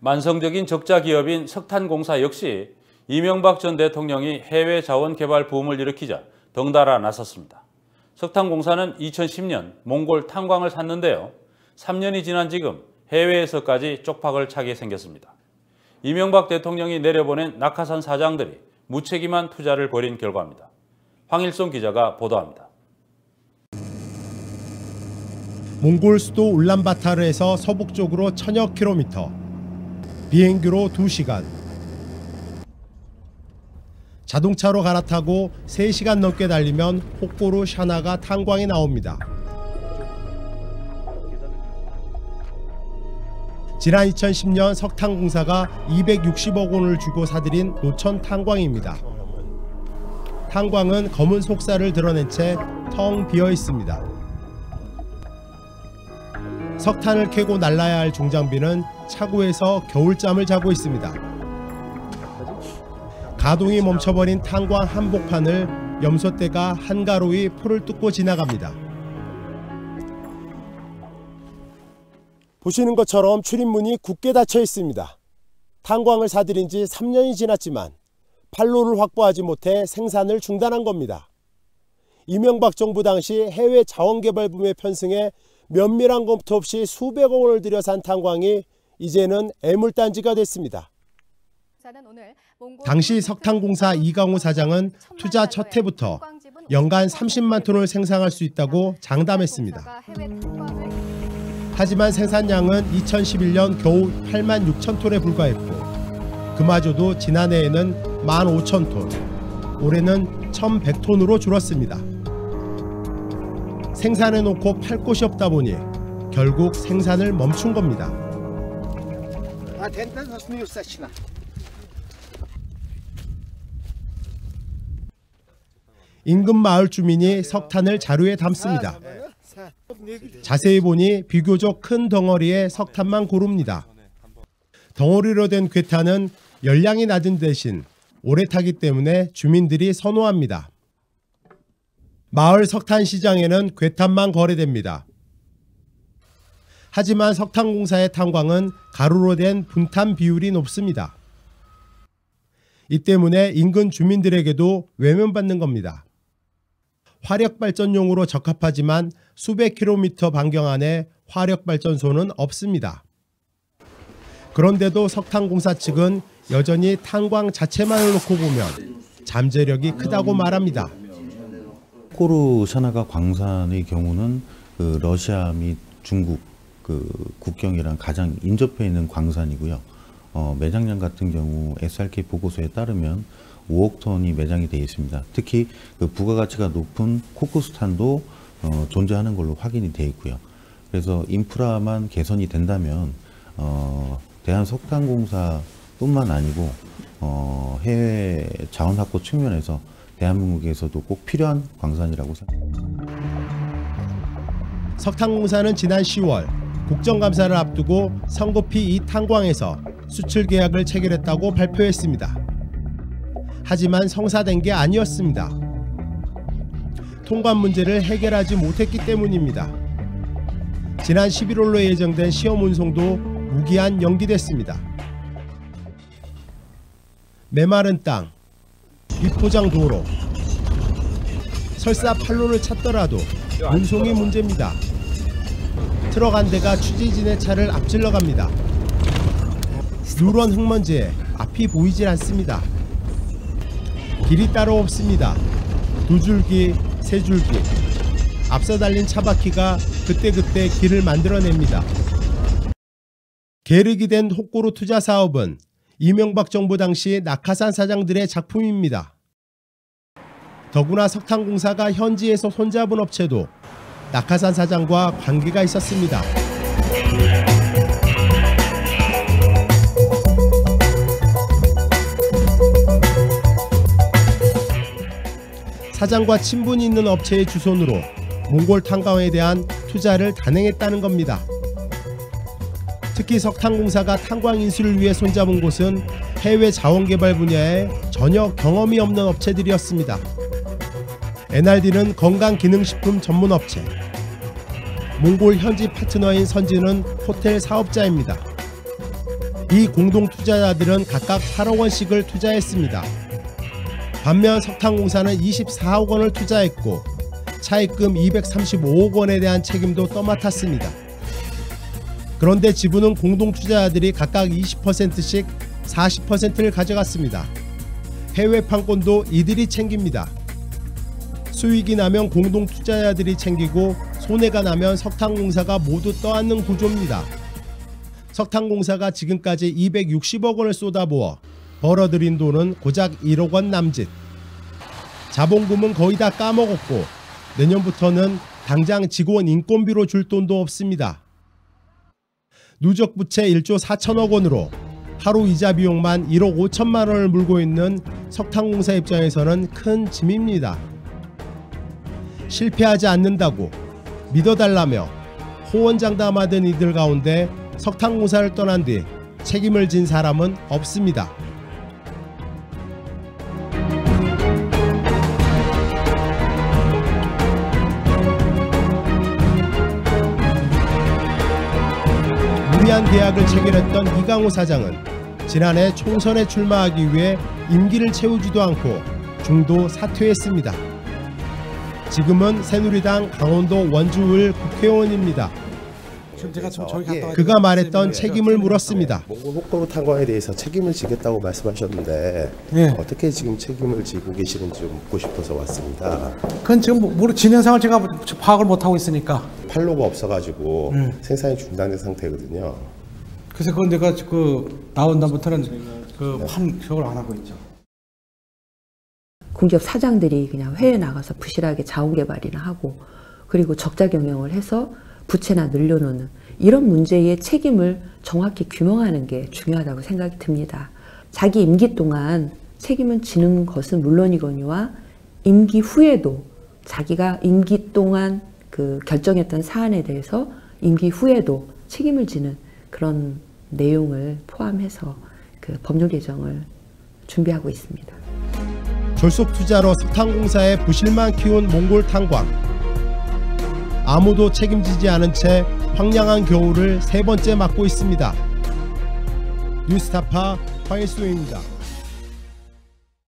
만성적인 적자 기업인 석탄공사 역시 이명박 전 대통령이 해외 자원 개발 붐을 일으키자 덩달아 나섰습니다. 석탄공사는 2010년 몽골 탄광을 샀는데요. 3년이 지난 지금 해외에서까지 쪽박을 차게 생겼습니다. 이명박 대통령이 내려보낸 낙하산 사장들이 무책임한 투자를 벌인 결과입니다. 황일송 기자가 보도합니다. 몽골 수도 울란바타르에서 서북쪽으로 1000여 킬로미터, 비행기로 2시간, 자동차로 갈아타고 3시간 넘게 달리면 혹보르 샤나가 탄광이 나옵니다. 지난 2010년 석탄공사가 260억 원을 주고 사들인 노천 탄광입니다. 탄광은 검은 속살을 드러낸 채 텅 비어 있습니다. 석탄을 캐고 날라야 할 중장비는 차고에서 겨울잠을 자고 있습니다. 가동이 멈춰버린 탄광 한복판을 염소떼가 한가로이 포를 뚫고 지나갑니다. 보시는 것처럼 출입문이 굳게 닫혀 있습니다. 탄광을 사들인 지 3년이 지났지만 판로를 확보하지 못해 생산을 중단한 겁니다. 이명박 정부 당시 해외 자원개발 붐에 편승해 면밀한 검토 없이 수백억 원을 들여 산 탄광이 이제는 애물단지가 됐습니다. 당시 석탄공사 이강호 사장은 투자 첫 해부터 연간 30만 톤을 생산할 수 있다고 장담했습니다. 하지만 생산량은 2011년 겨우 8만 6천 톤에 불과했고 그마저도 지난해에는 15,000톤, 올해는 1,100톤으로 줄었습니다. 생산해놓고 팔 곳이 없다 보니 결국 생산을 멈춘 겁니다. 인근 마을 주민이 석탄을 자루에 담습니다. 자세히 보니 비교적 큰 덩어리의 석탄만 고릅니다. 덩어리로 된 괴탄은 열량이 낮은 대신 오래 타기 때문에 주민들이 선호합니다. 마을 석탄 시장에는 괴탄만 거래됩니다. 하지만 석탄공사의 탄광은 가루로 된 분탄 비율이 높습니다. 이 때문에 인근 주민들에게도 외면받는 겁니다. 화력발전용으로 적합하지만 수백 킬로미터 반경 안에 화력발전소는 없습니다. 그런데도 석탄공사 측은 여전히 탄광 자체만을 놓고 보면 잠재력이 크다고 말합니다. 혹보르 샤나가 광산의 경우는 러시아 및 중국 국경이랑 가장 인접해 있는 광산이고요. 매장량 같은 경우 SRK 보고서에 따르면 5억 톤이 매장이 되어 있습니다. 특히 부가가치가 높은 코크스탄도 존재하는 걸로 확인이 되어 있고요. 그래서 인프라만 개선이 된다면 대한석탄공사뿐만 아니고 해외 자원 확보 측면에서 대한민국에서도 꼭 필요한 광산이라고 생각합니다. 석탄공사는 지난 10월 국정감사를 앞두고 성급히 이 탄광에서 수출 계약을 체결했다고 발표했습니다. 하지만 성사된 게 아니었습니다. 통관 문제를 해결하지 못했기 때문입니다. 지난 11월로 예정된 시험 운송도 무기한 연기됐습니다. 메마른 땅, 비포장 도로, 설사 판로를 찾더라도 운송이 문제입니다. 트럭 한 대가 취재진의 차를 앞질러 갑니다. 누런 흙먼지에 앞이 보이질 않습니다. 길이 따로 없습니다. 2줄기, 3줄기. 앞서 달린 차바퀴가 그때그때 길을 만들어냅니다. 계륵이 된 혹보르 투자 사업은 이명박 정부 당시 낙하산 사장들의 작품입니다. 더구나 석탄공사가 현지에서 손잡은 업체도 낙하산 사장과 관계가 있었습니다. 사장과 친분이 있는 업체의 주선으로 몽골 탄광에 대한 투자를 단행했다는 겁니다. 특히 석탄공사가 탄광 인수를 위해 손잡은 곳은 해외 자원개발 분야에 전혀 경험이 없는 업체들이었습니다. NRD는 건강기능식품 전문업체, 몽골 현지 파트너인 선진은 호텔 사업자입니다. 이 공동 투자자들은 각각 8억 원씩을 투자했습니다. 반면 석탄공사는 24억 원을 투자했고 차입금 235억 원에 대한 책임도 떠맡았습니다. 그런데 지분은 공동 투자자들이 각각 20%씩 40%를 가져갔습니다. 해외 판권도 이들이 챙깁니다. 수익이 나면 공동 투자자들이 챙기고 손해가 나면 석탄공사가 모두 떠안는 구조입니다. 석탄공사가 지금까지 260억 원을 쏟아부어 벌어들인 돈은 고작 1억 원 남짓. 자본금은 거의 다 까먹었고 내년부터는 당장 직원 인건비로 줄 돈도 없습니다. 누적 부채 1조 4천억 원으로 하루 이자 비용만 1억 5천만 원을 물고 있는 석탄공사 입장에서는 큰 짐입니다. 실패하지 않는다고 믿어달라며 호언장담하던 이들 가운데 석탄공사를 떠난 뒤 책임을 진 사람은 없습니다. 무리한 계약을 체결했던 이강호 사장은 지난해 총선에 출마하기 위해 임기를 채우지도 않고 중도 사퇴했습니다. 지금은 새누리당 강원도 원주을 국회의원입니다. 그가 말했던 책임을 물었습니다. 몽골 혹거로 탄광에 대해서 책임을 지겠다고 말씀하셨는데 어떻게 지금 책임을 지고 계시는지 좀 묻고 싶어서 왔습니다. 그건 지금 진행상을 제가 파악을 못하고 있으니까. 판로가 없어가지고 생산이 중단된 상태거든요. 그래서 그건 내가 나온 다음부터는 판격을 안 하고 있죠. 공기업 사장들이 그냥 해외 나가서 부실하게 자원개발이나 하고 그리고 적자 경영을 해서 부채나 늘려놓는 이런 문제의 책임을 정확히 규명하는 게 중요하다고 생각이 듭니다. 자기 임기 동안 책임을 지는 것은 물론이거니와 임기 후에도 자기가 임기 동안 결정했던 사안에 대해서 임기 후에도 책임을 지는 그런 내용을 포함해서 법률 개정을 준비하고 있습니다. 졸속 투자로 석탄공사의 부실만 키운 몽골 탄광. 아무도 책임지지 않은 채 황량한 겨울을 세 번째 맞고 있습니다. 뉴스타파 황일수입니다.